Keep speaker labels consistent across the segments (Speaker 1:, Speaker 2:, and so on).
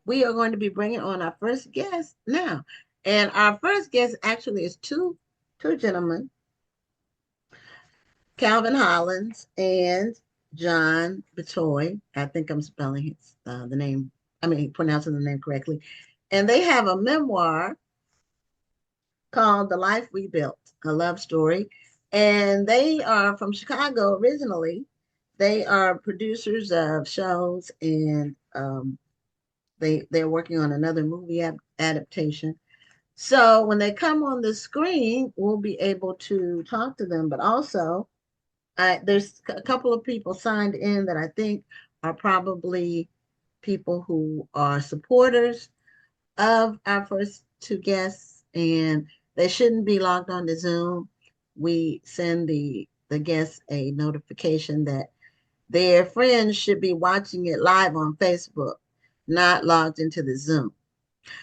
Speaker 1: we are going to be bringing on our first guest now. And our first guest actually is two gentlemen, Calvin Hollins and John Bitoy. I think I'm spelling the name, pronouncing the name correctly. And they have a memoir called The Life We Built, a love story. And they are from Chicago originally. They are producers of shows, and they're working on another movie adaptation. So when they come on the screen, we'll be able to talk to them. But also, there's a couple of people signed in that I think are probably people who are supporters of our first two guests, and they shouldn't be logged on to Zoom. We send the guests a notification that their friends should be watching it live on Facebook, not logged into the Zoom.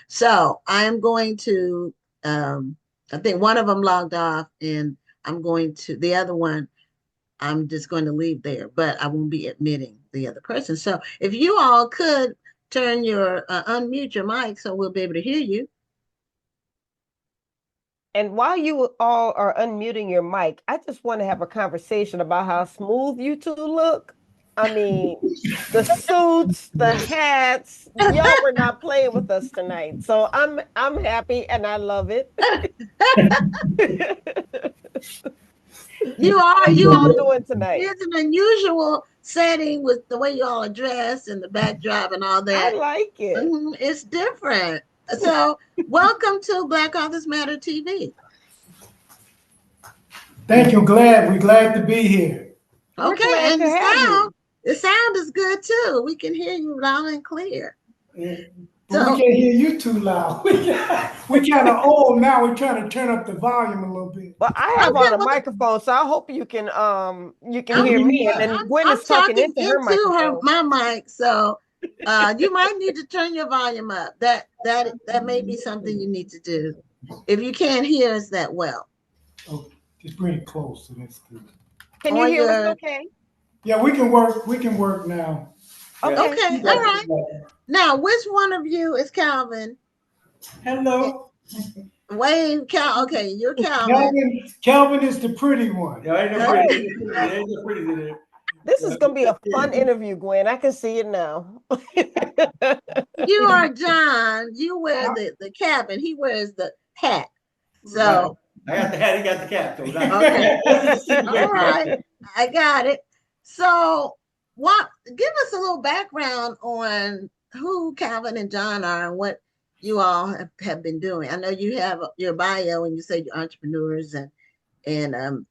Speaker 1: So I'm going to, I think one of them logged off, and the other one, I'm just going to leave there, but I won't be admitting the other person. So if you all could unmute your mic so we'll be able to hear you.
Speaker 2: And while you all are unmuting your mic, I just want to have a conversation about how smooth you two look. I mean, the suits, the hats, y'all were not playing with us tonight. So I'm happy and I love it.
Speaker 1: You
Speaker 2: How you all doing tonight?
Speaker 1: It's an unusual setting with the way you all are dressed and the backdrop and all that.
Speaker 2: I like it.
Speaker 1: It's different. So welcome to Black Authors Matter TV.
Speaker 3: Thank you. We're glad to be here.
Speaker 1: Okay, and the sound is good too. We can hear you loud and clear.
Speaker 3: Yeah. But we can't hear you too loud. We kind of old now. We're trying to turn up the volume a little bit.
Speaker 2: Well, I have on a microphone, so I hope you can hear me. And then Gwen is talking into her microphone.
Speaker 1: My mic, so you might need to turn your volume up. That may be something you need to do if you can't hear us that well.
Speaker 3: Oh, just bring it close, so that's good.
Speaker 2: Can you hear us okay?
Speaker 3: Yeah, we can work. We can work now.
Speaker 1: Okay, all right. Now, which one of you is Calvin?
Speaker 3: Hello.
Speaker 1: Wave, Okay, you're Calvin.
Speaker 3: Calvin is the pretty one.
Speaker 4: Yeah, ain't no pretty. Ain't no pretty in there.
Speaker 2: This is gonna be a fun interview, Gwen. I can see it now.
Speaker 1: You are John. You wear the cap, and he wears the hat. So
Speaker 4: I got the hat. He got the cap. So
Speaker 1: okay. All right, I got it. So, give us a little background on who Calvin and John are and what you all have been doing. I know you have your bio and you say you're entrepreneurs and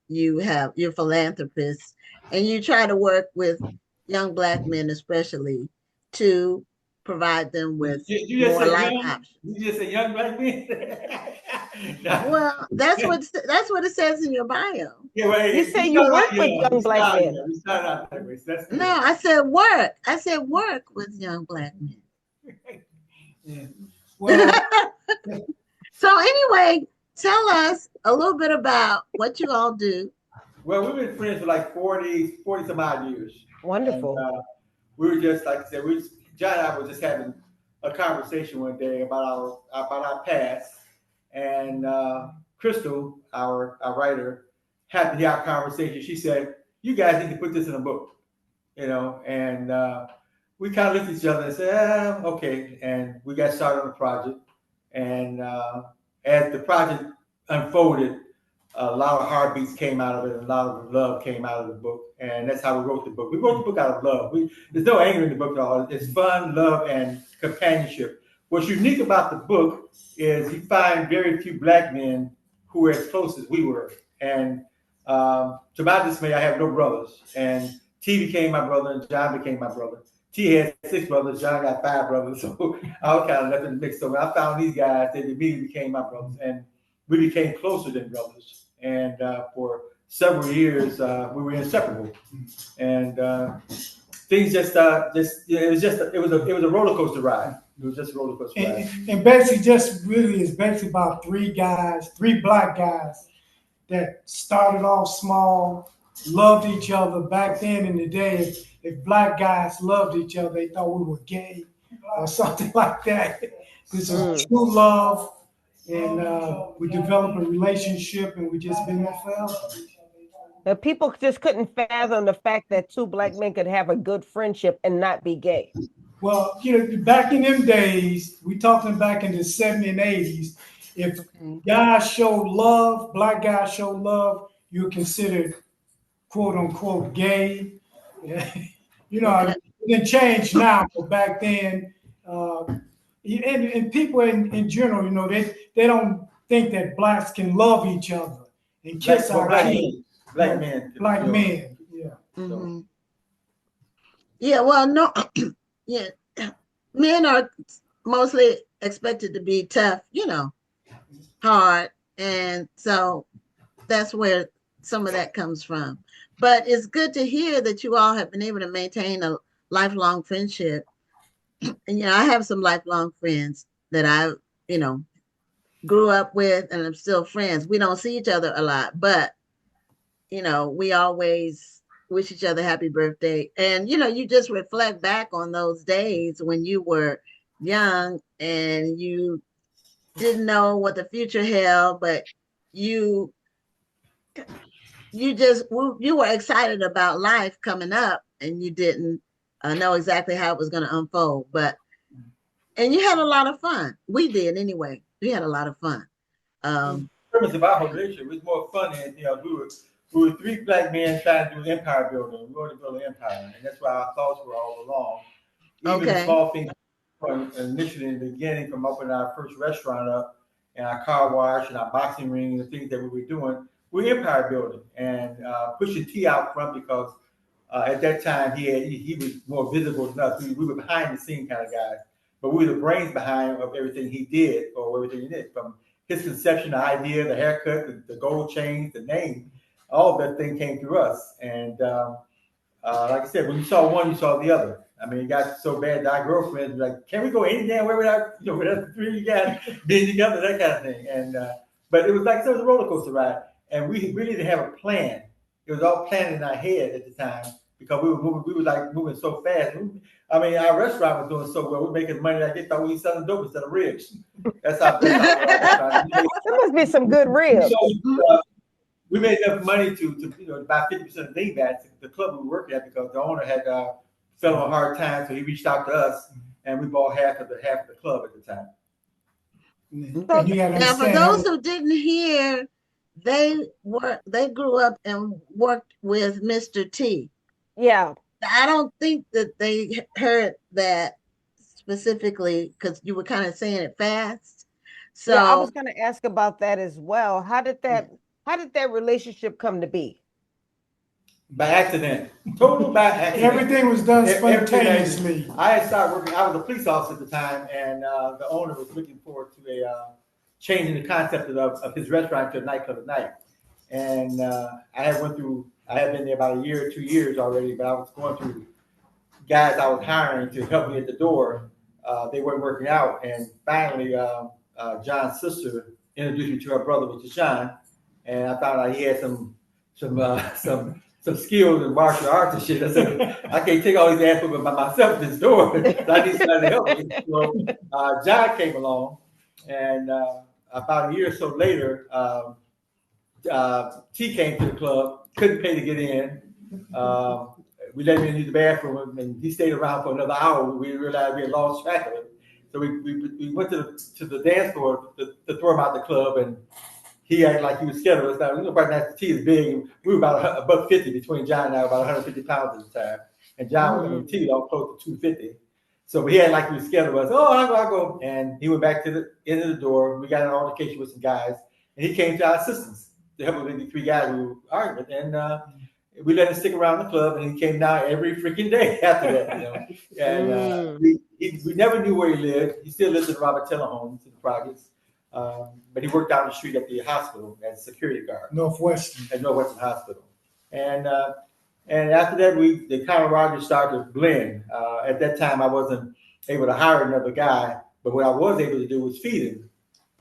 Speaker 1: you're philanthropists, and you try to work with young Black men especially to provide them with more life options.
Speaker 4: You just say young Black men.
Speaker 1: Well, that's what it says in your bio.
Speaker 4: Yeah, well,
Speaker 2: you say you work with young Black men.
Speaker 4: We started out that way. So
Speaker 1: no, I said work. I said work with young Black men.
Speaker 3: Yeah. Well,
Speaker 1: so anyway, tell us a little bit about what you all do.
Speaker 4: Well, we've been friends for like 40 some odd years.
Speaker 2: Wonderful.
Speaker 4: And, we were just, like I said, John and I were just having a conversation one day about our past. And Crystal, our writer, happened to hear our conversation. She said, "You guys need to put this in a book," And we kind of looked at each other and said, "Okay." And we got started on the project. And as the project unfolded, a lot of heartbeats came out of it, and a lot of love came out of the book, and that's how we wrote the book. We wrote the book out of love. There's no anger in the book at all. It's fun, love, and companionship. What's unique about the book is you find very few Black men who were as close as we were. And to my dismay, I have no brothers. And T became my brother, and John became my brother. T had 6 brothers, John got 5 brothers. So I was kind of left in the mix. So when I found these guys, they immediately became my brothers. And we became closer than brothers. And for several years, we were inseparable. And things it was a roller coaster ride. It was just a roller coaster ride.
Speaker 3: And basically, it's basically about 3 Black guys that started off small, loved each other. Back then in the day, if Black guys loved each other, they thought we were gay or something like that. This is true love, and we develop a relationship, and we just been there forever.
Speaker 2: The people just couldn't fathom the fact that two black men could have a good friendship and not be gay.
Speaker 3: Well, back in them days, we talking back in the 70s and 80s, if guys showed love, black guys showed love, you're considered quote unquote gay.
Speaker 1: Okay.
Speaker 3: It didn't change now, but back then, and people in general, they don't think that blacks can love each other and kiss our
Speaker 4: black
Speaker 3: kids.
Speaker 4: men, black men,
Speaker 3: Black men, yeah.
Speaker 1: Hmm. Yeah, well, no, yeah, men are mostly expected to be tough, hard. And so that's where some of that comes from. But it's good to hear that you all have been able to maintain a lifelong friendship. And, I have some lifelong friends that I, you know, grew up with and I'm still friends. We don't see each other a lot, but, we always wish each other happy birthday. And, you just reflect back on those days when you were young and you didn't know what the future held, but you you were excited about life coming up and you didn't know exactly how it was going to unfold, and you had a lot of fun. We did anyway. We had a lot of fun.
Speaker 4: The premise of our relationship was more fun than we were three black men trying to do empire building. We wanted to build an empire, and that's why our thoughts were all along. Even
Speaker 1: Okay.
Speaker 4: small things initially in the beginning, from opening our first restaurant up and our car wash and our boxing ring and the things that we were doing, we're empire building and pushing T out front because at that time he was more visible than us. We were behind the scene kind of guys, but we were the brains behind of everything he did or everything he did, from his conception, the idea, the haircut, the gold chains, the name, all of that thing came through us. And like I said, when you saw one, you saw the other. I mean, it got so bad that our girlfriends were like, "Can we go any damn way without, without the three you got being together?" That kind of thing. And but it was like it was a roller coaster ride, and we really didn't have a plan. It was all planned in our head at the time because we were moving. We were like moving so fast. I mean, our restaurant was doing so well. We were making money like they thought we were selling dope instead of ribs. That's how.
Speaker 2: There must be some good ribs.
Speaker 4: So, we made enough money to about 50% of the bats the club we worked at because the owner had fell on hard times, so he reached out to us and we bought half of the club at the time.
Speaker 1: Now, for those who didn't hear, they grew up and worked with Mr. T.
Speaker 2: Yeah.
Speaker 1: I don't think that they heard that specifically because you were kind of saying it fast. So
Speaker 2: yeah, I was going to ask about that as well. How did that relationship come to be?
Speaker 4: By accident, total by accident.
Speaker 3: Everything was done spontaneously.
Speaker 4: I had started working. I was a police officer at the time, and the owner was looking forward to a changing the concept of his restaurant to a nightclub at night. And I had been there about a year or 2 years already, but I was going through guys I was hiring to help me at the door. They weren't working out, and finally, John's sister introduced me to her brother, which is John, and I found out he had some skills in martial arts and shit. I said, I can't take all these ass whooping by myself at this door. So I need somebody to help me. So John came along, and about a year or so later, T came to the club, couldn't pay to get in. We let him use the bathroom, and he stayed around for another hour. We realized we had lost track of him. So we went to the dance floor to throw him out the club, and he acted like he was scared of us. Now, right now, T is big. We were about $150 between John and I, about 150 pounds at the time. And John, T was close to 250. So he had like he was scared of us. Oh, I'll go. And he went back to the end of the door. We got an altercation with some guys. And he came to our assistance to help with the three guys we were arguing with. And we let him stick around the club. And he came down every freaking day after that. And we never knew where he lived. He still lives in Robert Teller home to the projects. But he worked down the street at the hospital as a security guard.
Speaker 3: Northwestern.
Speaker 4: At Northwestern Hospital. And after that, the camaraderie started to blend. At that time, I wasn't able to hire another guy, but what I was able to do was feed him.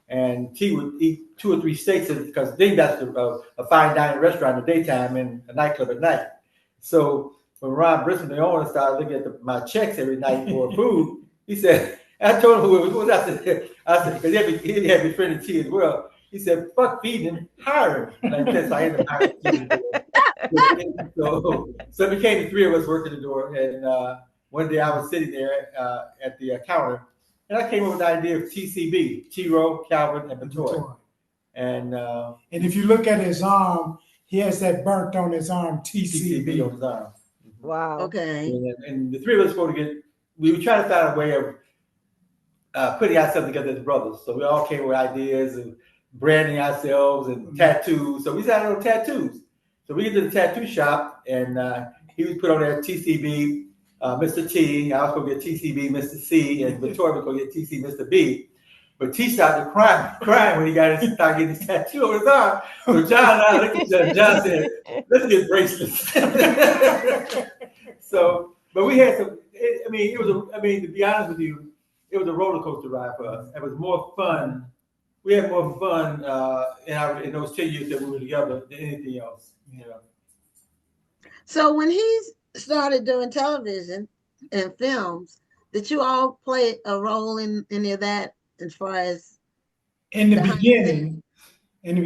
Speaker 4: And T would eat 2 or 3 steaks because then that's a fine dining restaurant in the daytime and a nightclub at night. So when Ron Brisson, the owner, started looking at my checks every night for food, He said, I told him who it was. I said, because he had befriended T as well. He said, fuck feeding him, hire him. Like that's how I ended up hiring T. So it became the three of us working the door. And one day I was sitting there at the counter, and I came up with the idea of TCB, T-Row, Calvin, and Bitoy. And
Speaker 3: if you look at his arm, he has that burnt on his arm, TCB
Speaker 4: on his arm.
Speaker 2: Wow.
Speaker 1: Okay.
Speaker 4: And the three of us supposed to we were trying to find a way of putting ourselves together as brothers. So we all came with ideas of branding ourselves and tattoos. So we started on tattoos. So we get to the tattoo shop, and he was put on there TCB, Mr. T. I was going to get TCB, Mr. C, and Victoria was going to get TC, Mr. B. But T started crying when he started getting his tattoo on his arm. So John and I looked at each other. John said, let's get bracelets. So, but we had some, to be honest with you, it was a roller coaster ride for us. It was more fun. We had more fun in those 10 years that we were together than anything else. You know.
Speaker 1: So when he started doing television and films, did you all play a role in any of that as far as
Speaker 3: in the beginning when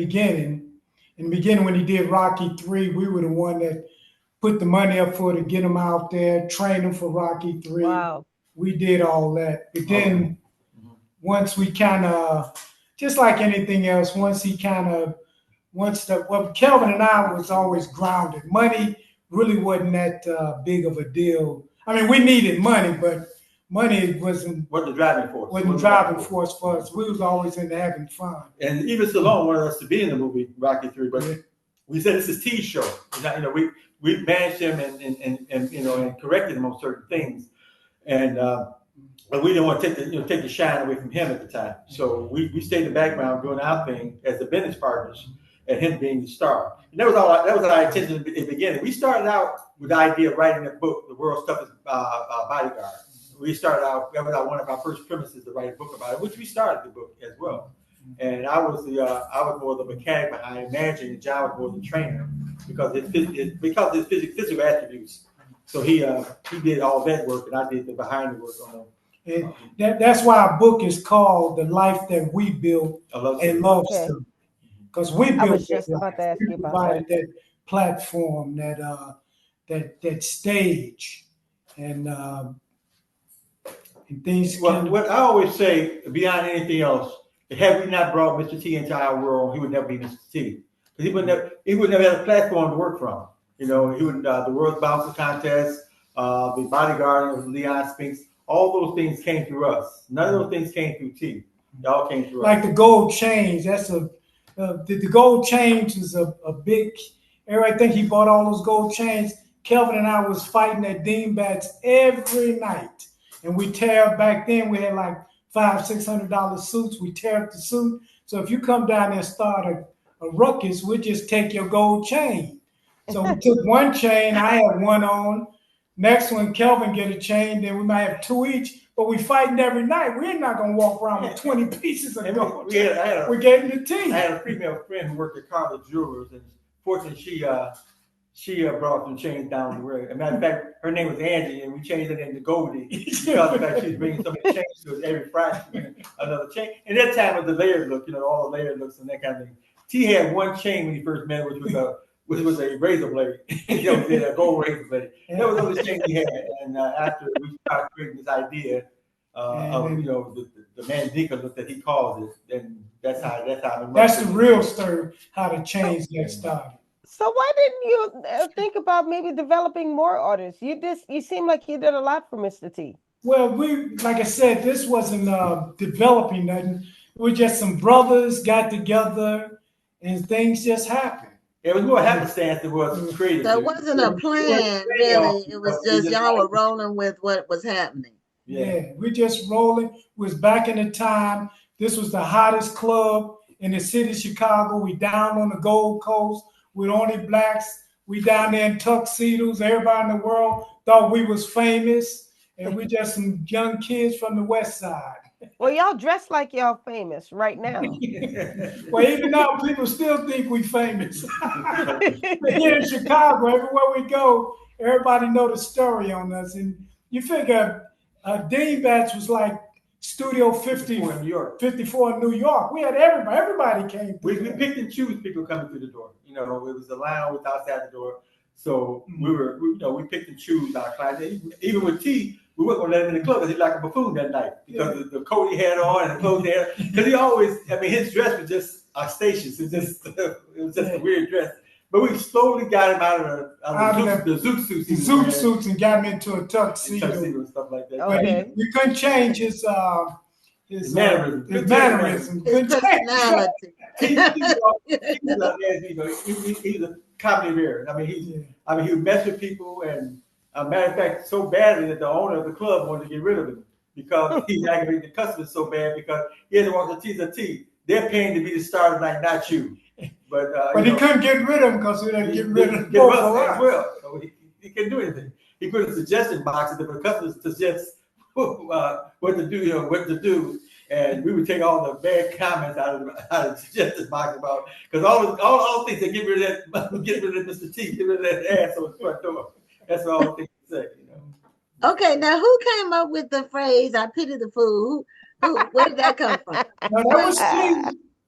Speaker 3: he did Rocky 3, we were the one that put the money up to get him out there, train him for Rocky 3.
Speaker 2: Wow.
Speaker 3: We did all that. But then once we kind of, just like anything else, Kelvin and I was always grounded. Money really wasn't that big of a deal. I mean, we needed money, but money wasn't
Speaker 4: the driving force.
Speaker 3: Wasn't driving force for us. We was always into having fun.
Speaker 4: And even Stallone wanted us to be in the movie Rocky 3, but we said this is T's show. We managed him and corrected him on certain things, and but we didn't want to take the shine away from him at the time. So we stayed in the background doing our thing as the business partners, and him being the star. And that was our intention in the beginning. We started out with the idea of writing a book, The World's Toughest Bodyguard. We started out, that was one of our first premises to write a book about it, which we started the book as well. And I was more the mechanic behind managing, and John was more the trainer because of his physical attributes. So he did all that work, and I did the behind the work on them.
Speaker 3: And that's why our book is called The Life That We Built and Love Story. Because we built
Speaker 2: I was just about to ask you about
Speaker 3: that platform, that stage, and things.
Speaker 4: Well, what I always say, beyond anything else, had we not brought Mr. T into our world, he would never be Mr. T. Because he would never have a platform to work from. He would the World's Bouncer Contest, the Bodyguard of Leon Spinks. All those things came through us. None of those things came through T. They all came through us.
Speaker 3: Like the gold chains. That's the gold chains is a big. Everybody think he bought all those gold chains. Kelvin and I was fighting at Dean Bats every night, and we tear up. Back then we had like $500-600 suits. We tear up the suit. So if you come down there and start a ruckus, we'll just take your gold chain. So we took one chain. I had one on. Next one, Kelvin get a chain. Then we might have two each. But we fighting every night. We're not gonna walk around with 20 pieces of gold. We're getting the team.
Speaker 4: I had a female friend who worked at Carla Jewelers, and fortunately she brought some chains down the road. As a matter of fact, her name was Angie, and we changed her name to Goldie because of the fact she was bringing so many chains to us every Friday. Another chain. And that time was the layered look, all the layered looks and that kind of thing. T had one chain when he first met, which was a razor blade, a gold razor blade. And that was the only chain he had. And after we started creating this idea of the Mandinka look that he calls it, then that's how.
Speaker 3: That's the real story. How the chains get started.
Speaker 2: So why didn't you think about maybe developing more artists? You seem like you did a lot for Mr. T.
Speaker 3: Well, like I said, this wasn't developing nothing. We just some brothers got together, and things just happened.
Speaker 4: It was more happenstance than was creative.
Speaker 1: So it wasn't a plan, really. It was just y'all were rolling with what was happening.
Speaker 3: Yeah, we just rolling. We was back in the time. This was the hottest club in the city of Chicago. We down on the Gold Coast with only blacks. We down there in tuxedos. Everybody in the world thought we was famous, and we just some young kids from the West Side.
Speaker 2: Well, y'all dress like y'all famous right now.
Speaker 3: Well, even now, people still think we famous. But here in Chicago, everywhere we go, everybody know the story on us. And you figure Dean Batch was like Studio
Speaker 4: 54 in New York.
Speaker 3: 54 in New York. We had everybody. Everybody came through.
Speaker 4: We picked and choose people coming through the door. You know, it was the line was outside the door. So we picked and choose our clients. Even with T, we weren't gonna let him in the club because he like a buffoon that night because of the coat he had on and the clothes he had. Because he always, I mean, his dress was just ostentatious. It was just a weird dress. But we slowly got him out of the zoot suits.
Speaker 3: The zoot suits and got him into a tuxedo
Speaker 4: and stuff like that.
Speaker 2: Okay.
Speaker 3: We couldn't change his
Speaker 4: mannerism.
Speaker 3: His mannerism.
Speaker 1: His personality.
Speaker 4: He's a comedy mirror. I mean, he would mess with people, and matter of fact, so badly that the owner of the club wanted to get rid of him because he aggravated the customers so bad because he had to walk the T. They're paying to be the star tonight, not you. But
Speaker 3: he couldn't get rid of him because he didn't get rid of both of us
Speaker 4: as well. So he couldn't do anything. He put a suggestion box that the customers suggest what to do, and we would take all the bad comments out of the suggestion box about because all things that get rid of Mr. T, get rid of that ass on the front door. That's all the things to say, you know.
Speaker 1: Okay, now who came up with the phrase "I pity the fool"? Where did that come from?
Speaker 3: No, that was T.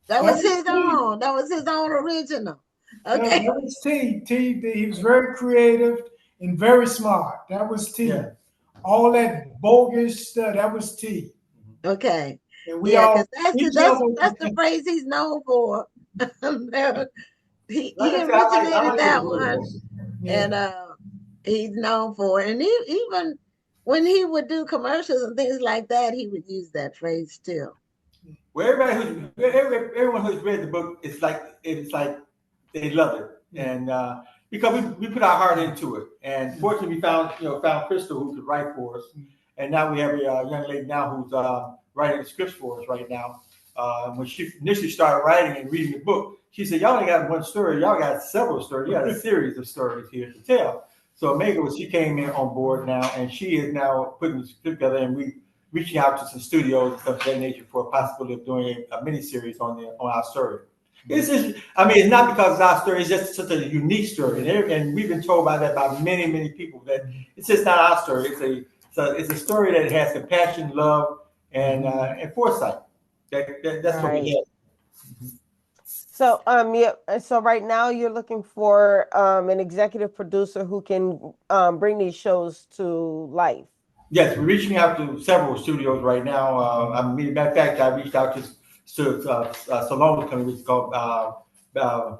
Speaker 1: That was his own. That was his own original. Okay.
Speaker 3: That was T. He was very creative and very smart. That was T.
Speaker 4: Yeah.
Speaker 3: All that bogus stuff, that was T.
Speaker 1: Okay.
Speaker 3: And we
Speaker 1: because that's the phrase he's known for. he originated that one. And he's known for it. And even when he would do commercials and things like that, he would use that phrase still.
Speaker 4: Well, everyone who's read the book, it's like they love it, and because we put our heart into it, and fortunately we found Crystal who could write for us, and now we have a young lady now who's writing the scripts for us right now. When she initially started writing and reading the book, she said, "Y'all only got one story. Y'all got several stories. You got a series of stories here to tell." So Megan, she came in on board now, and she is now putting the script together, and we reaching out to some studios and stuff of that nature for a possibility of doing a miniseries on our story. It's not because it's our story, it's just such a unique story. And we've been told by many, many people that it's just not our story. It's a story that has compassion, love, and foresight. That's what we have.
Speaker 2: So so right now you're looking for an executive producer who can bring these shows to life.
Speaker 4: Yes, we're reaching out to several studios right now. Matter of fact, I reached out to Salone company, which is called Babel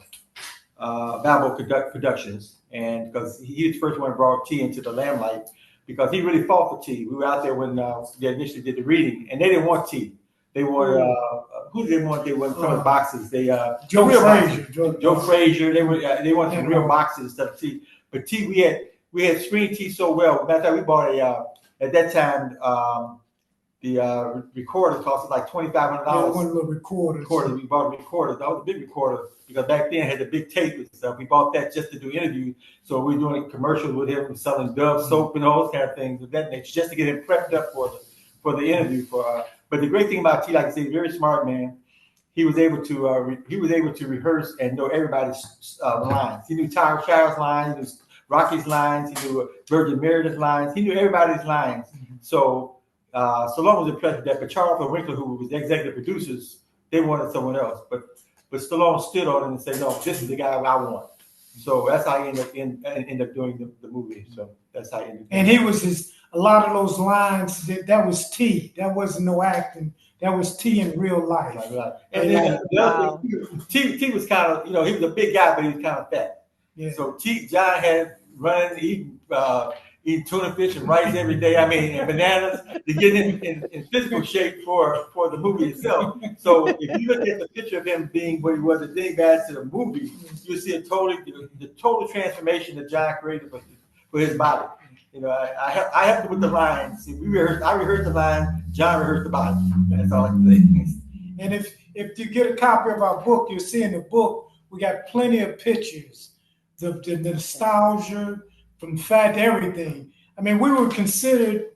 Speaker 4: Productions, and because he was the first one who brought T into the limelight, because he really fought for T. We were out there when they initially did the reading, and they didn't want T. They wanted who did they want? They wanted some boxes. They
Speaker 3: Joe Frazier.
Speaker 4: Joe Frazier. They wanted some real boxes instead of T. But T, we had screened T so well. Matter of fact, we bought at that time, the recorder cost us like $2,500.
Speaker 3: Yeah, one little recorder.
Speaker 4: We bought a recorder. That was a big recorder because back then it had the big tape and stuff. We bought that just to do interviews. So we're doing commercials with him, selling Dove soap and all those kind of things of that nature, just to get him prepped up for the interview. But the great thing about T, like I say, very smart man. He was able to rehearse and know everybody's lines. He knew Tyra Shires' lines. He knew Rocky's lines, he knew Virgin Meredith's lines, he knew everybody's lines. So Stallone was impressed with that, but Charles and Winkler, who was the executive producers, they wanted someone else. But Stallone stood on it and said, "No, this is the guy I want." So that's how he ended up doing the movie. So that's how he ended up.
Speaker 3: And he was a lot of those lines that was T. That wasn't no acting. That was T in real life.
Speaker 4: Right. And then T was kind of, he was a big guy, but he was kind of fat. Yeah. So John had eating tuna fish and rice every day. And bananas to get him in physical shape for the movie itself. So if you look at the picture of him being what he was at Dave Bass to the movie, you see the total transformation that John created for his body. I helped him with the lines. I rehearsed the line. John rehearsed the body. That's all I can say.
Speaker 3: And if you get a copy of our book, you'll see in the book we got plenty of pictures. The nostalgia from fat to everything. We were considered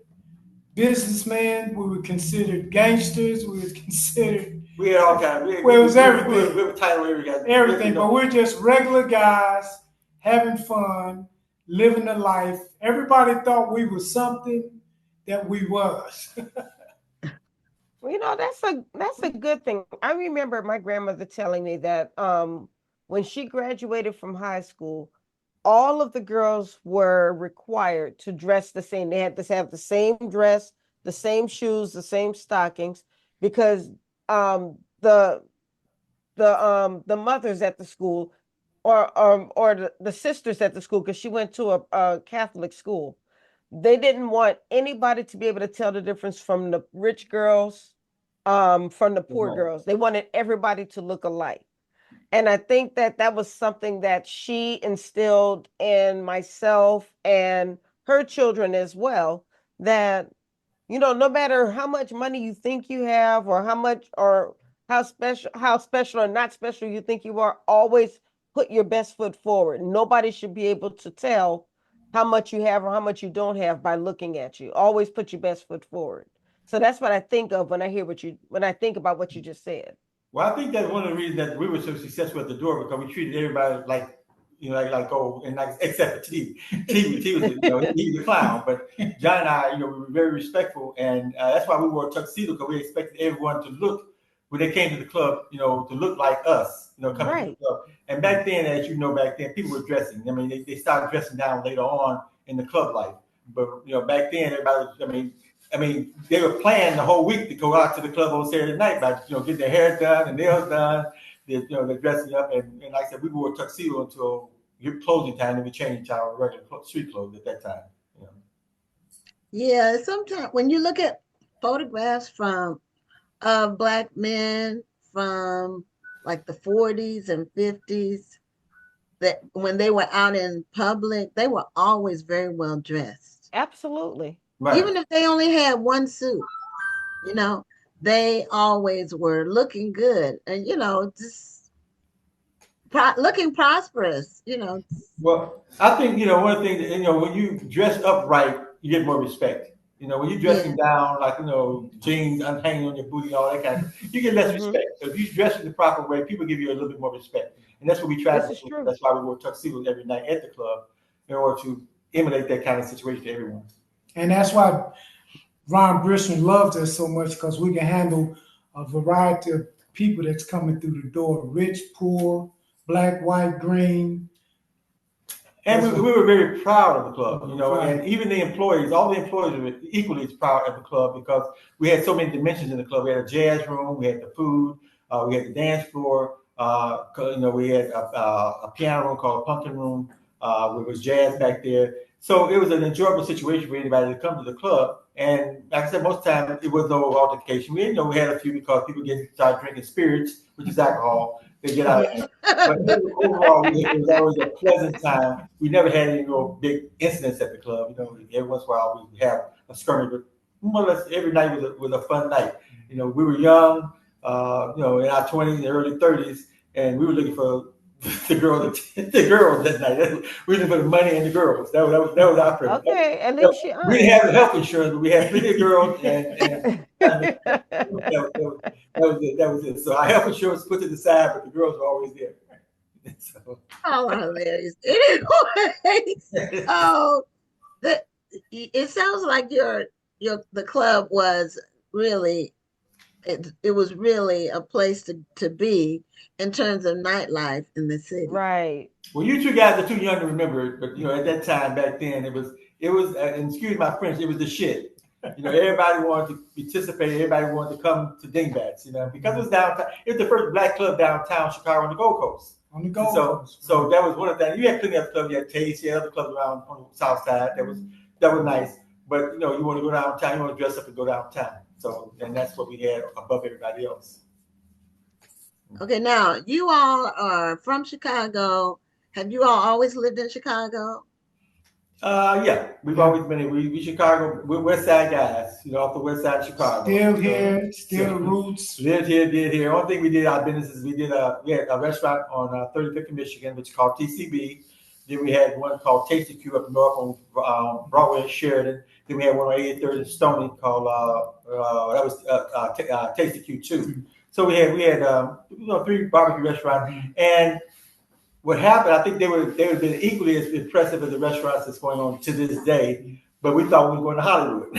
Speaker 3: businessmen. We were considered gangsters. We were considered.
Speaker 4: We had all kinds.
Speaker 3: It was everything.
Speaker 4: We were title everything.
Speaker 3: Everything, but we're just regular guys having fun, living the life. Everybody thought we were something, that we was.
Speaker 2: Well, that's a good thing. I remember my grandmother telling me that when she graduated from high school, all of the girls were required to dress the same. They had to have the same dress, the same shoes, the same stockings, because the the mothers at the school or the sisters at the school, because she went to a Catholic school, they didn't want anybody to be able to tell the difference from the rich girls from the poor
Speaker 4: Right.
Speaker 2: girls. They wanted everybody to look alike. And I think that that was something that she instilled in myself and her children as well, that no matter how much money you think you have, or how much, or how special or not special you think you are, always put your best foot forward. Nobody should be able to tell how much you have or how much you don't have by looking at you. Always put your best foot forward. So that's what I think of when I think about what you just said.
Speaker 4: Well, I think that's one of the reasons that we were so successful at the door, because we treated everybody like, and like, except for T. T was, he was a clown, but John and I, we were very respectful, and that's why we wore a tuxedo, because we expected everyone to look, when they came to the club, to look like us, coming to the
Speaker 2: Right.
Speaker 4: club. And back then, as you know, back then people were dressing. I mean, they started dressing down later on in the club life, but back then everybody was, they were planning the whole week to go out to the club on Saturday night by, getting their hair done and nails done. They're dressing up, and like I said, we wore a tuxedo until your closing time, and we changed our regular street clothes at that time.
Speaker 1: Yeah, sometimes when you look at photographs from black men from like the 40s and 50s, that when they were out in public, they were always very well dressed.
Speaker 2: Absolutely.
Speaker 4: Right.
Speaker 1: Even if they only had one suit, you know, they always were looking good and, just looking prosperous.
Speaker 4: Well, I think one of the things that, when you dress up right, you get more respect. When you're
Speaker 1: Yeah.
Speaker 4: dressing down, like jeans hanging on your booty, all that kind of, you get less
Speaker 2: Hmm.
Speaker 4: respect. So if you dress in the proper way, people give you a little bit more respect, and that's what we try to
Speaker 2: This is
Speaker 4: do.
Speaker 2: true.
Speaker 4: That's why we wore tuxedos every night at the club, in order to emulate that kind of situation to everyone.
Speaker 3: And that's why Ron Brishman loves us so much, because we can handle a variety of people that's coming through the door: rich, poor, black, white, green.
Speaker 4: And we were very proud of the club,
Speaker 3: Right.
Speaker 4: and even the employees, all the employees were equally as proud of the club, because we had so many dimensions in the club. We had a jazz room, we had the food, we had the dance floor, we had a piano room called a pumpkin room, where it was jazz back there. So it was an enjoyable situation for anybody to come to the club. And like I said, most of the time it was no altercation. We had a few, because people started drinking spirits, which is alcohol. They get out of hand. But overall, it was always a pleasant time. We never had any real big incidents at the club. Every once in a while we have a skirmish, but more or less every night was a fun night. We were young, in our 20s and early 30s, and we were looking for the girls that night. We were looking for the money and the girls. That was our purpose.
Speaker 2: Okay, at least you're
Speaker 4: We didn't
Speaker 2: honest.
Speaker 4: have the health insurance, but we had plenty of girls, and that was it. So our health insurance was put to the side, but the girls were always there. So,
Speaker 1: All hilarious. Anyway, oh, it sounds like the club was really it was really a place to be in terms of nightlife in the city.
Speaker 2: Right.
Speaker 4: well, you two guys are too young to remember it, but at that time back then, it was, and excuse my French, it was the shit. Everybody wanted to participate. Everybody wanted to come to Dingbats. Because it was downtown. It was the first black club downtown Chicago on the Gold Coast.
Speaker 3: On the Gold
Speaker 4: So,
Speaker 3: Coast.
Speaker 4: so that was one of the things. You had plenty of clubs. You had Taste. You had other clubs around on the South Side. That was nice. But you want to go downtown. You want to dress up and go downtown. So, and that's what we had above everybody else.
Speaker 1: Okay, now you all are from Chicago. Have you all always lived in Chicago?
Speaker 4: Yeah, we've always been here. We Chicago. We're West Side guys. Off the West Side of Chicago.
Speaker 3: Still here, still roots.
Speaker 4: Lived here, did here. Only thing we did our business is we had a restaurant on 35th and Michigan, which is called TCB. Then we had one called Tasty Q up north on Broadway and Sheridan. Then we had one on 83rd and Stony called that was Tasty Q too. So we had 3 barbecue restaurants. And what happened, I think they would have been equally as impressive as the restaurants that's going on to this day. but we thought we were going to Hollywood.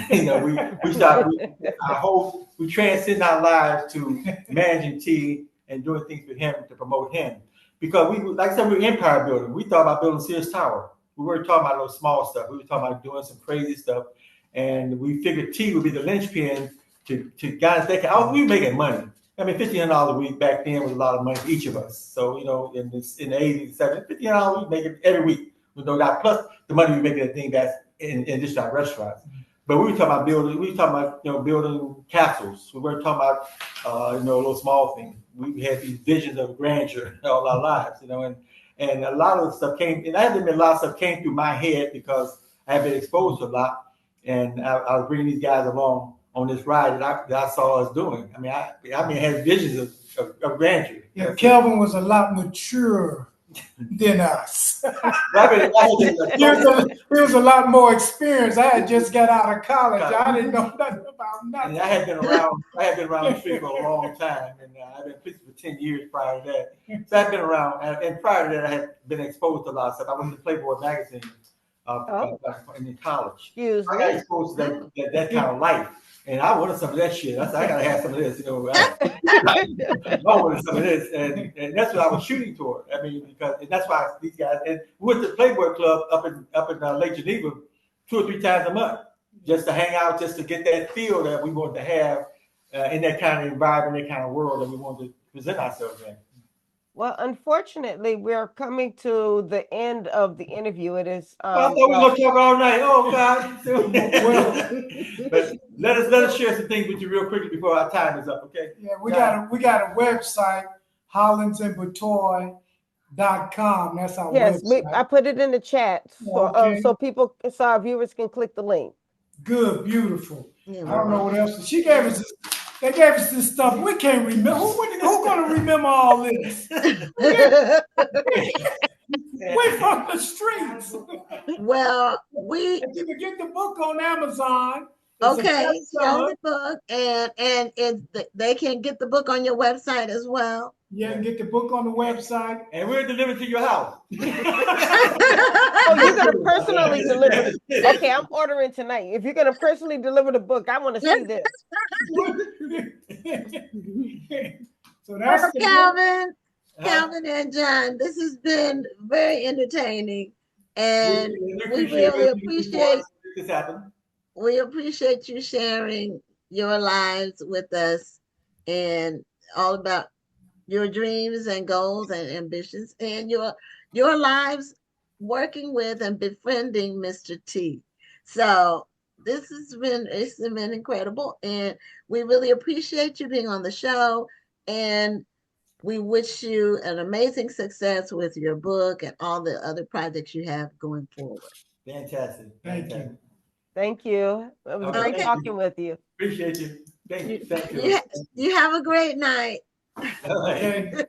Speaker 4: We transcend our lives to managing T and doing things for him to promote him. Because like I said, we were empire building. We thought about building Sears Tower. We weren't talking about those small stuff. We were talking about doing some crazy stuff. And we figured T would be the linchpin to guys that can, we were making money. I mean, $1,500 a week back then was a lot of money for each of us. So, in the 80s, 70s, $1,500 a week, make it every week. With no doubt, plus the money we make at thing that's in just our restaurants. But we were talking about building castles. We weren't talking about little small things. We had these visions of grandeur all our lives, and a lot of the stuff came, and I have to admit, a lot of stuff came through my head because I have been exposed to a lot, and I was bringing these guys along on this ride that I saw us doing. I mean, I had visions of grandeur.
Speaker 3: Yeah, Kelvin was a lot mature than us. He was a lot more experienced. I had just got out of college. I didn't know nothing about nothing.
Speaker 4: And I had been around the street for a long time, and I've been preaching for 10 years prior to that. So I've been around, and prior to that, I had been exposed to a lot of stuff. I went to Playboy magazine in college. I got exposed to that kind of life. And I wanted some of that shit. I said, I gotta have some of this, I wanted some of this, and that's what I was shooting toward. I mean, and that's why these guys, and we went to the Playboy Club up in Lake Geneva 2 or 3 times a month, just to hang out, just to get that feel that we wanted to have in that kind of environment, that kind of world that we wanted to present ourselves in.
Speaker 2: Well, unfortunately, we're coming to the end of the interview. It is.
Speaker 4: I thought we were gonna talk all night. Oh God! But let us share some things with you real quickly before our time is up. Okay?
Speaker 3: Yeah, we got a website, hollinsandbitoy.com. That's our website.
Speaker 2: I put it in the chat so people, so our viewers can click the link.
Speaker 3: Good, beautiful.
Speaker 1: Yeah,
Speaker 3: I don't know what else. They gave us this stuff. We can't remember. Who's going to remember all this? We're from the streets.
Speaker 1: Well,
Speaker 3: you can get the book on Amazon.
Speaker 1: Okay, sell the book, and they can get the book on your website as well.
Speaker 3: Yeah, and get the book on the website.
Speaker 4: And we're delivered to your house.
Speaker 2: Oh, you're going to personally deliver it? Okay, I'm ordering tonight. If you're going to personally deliver the book, I want to see this.
Speaker 3: So that's
Speaker 1: Calvin and John, this has been very entertaining, and we really appreciate
Speaker 4: this happened.
Speaker 1: We appreciate you sharing your lives with us and all about your dreams and goals and ambitions and your lives working with and befriending Mr. T. So it's been incredible, and we really appreciate you being on the show, and we wish you an amazing success with your book and all the other projects you have going forward.
Speaker 4: Fantastic.
Speaker 3: Thank you.
Speaker 2: Thank you. It was great talking with you.
Speaker 4: Appreciate you. Thank you.
Speaker 1: You have a great night.
Speaker 4: Okay.